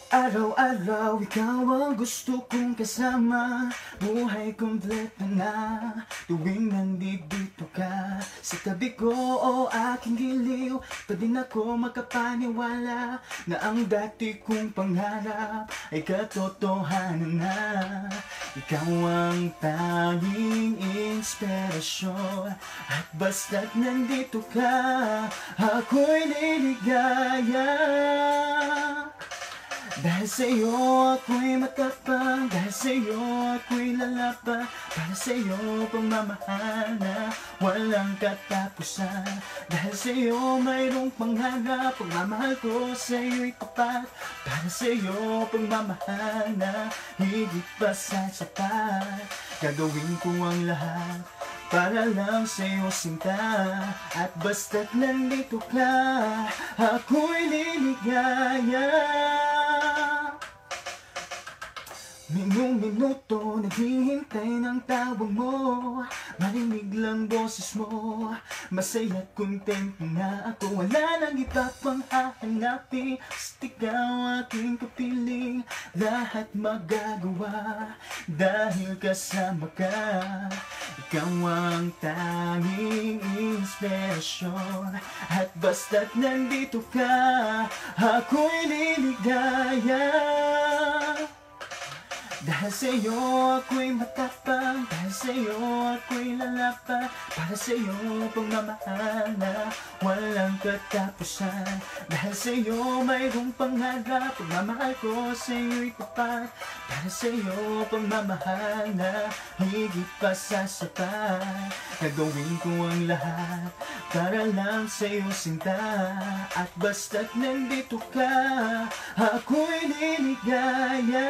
Araw-araw ikaw ang gusto kong kasama. Buhay kompleto na tuwing nandito ka sa tabi ko o aking giliw. Pa din ako makapaniwala na ang dati kong pangarap ay katotohanan na. Ikaw ang tanging inspirasyon, at basta't nandito ka, ako'y liligaya. Dahil sa'yo ako'y matapang, dahil sa'yo ako'y lalapa, para sa'yo pagmamahal na walang katapusan. Dahil sa'yo mayroong pangarap, pagmamahal ko sa'yo'y tapat, para sa'yo pagmamahal na higit pa sa sapat. Gagawin ko ang lahat para lang sa'yo sinta, at basta't nandito ka, ako'y liligaya. Minung-minuto naghihintay ng tawag mo, marinig lang boses mo, masaya't kontento na ako. Wala nang iba pang hahanapin, basta't ikaw aking kapiling. Lahat magagawa dahil kasama ka. Ikaw ang tanging inspirasyon, at basta't nandito ka, ako'y liligaya. Dahil sa'yo ako'y matapang, dahil sa'yo ako'y lalapa, para sa'yo pagmamahal na walang katapusan. Dahil sa'yo mayroong pangarap, pagmamahal ko sa'yo'y tapat, para sa'yo pagmamahal na higit pa sa sapat. Gagawin ko ang lahat para lang sa'yo sinta, at basta't nandito ka, ako'y liligaya.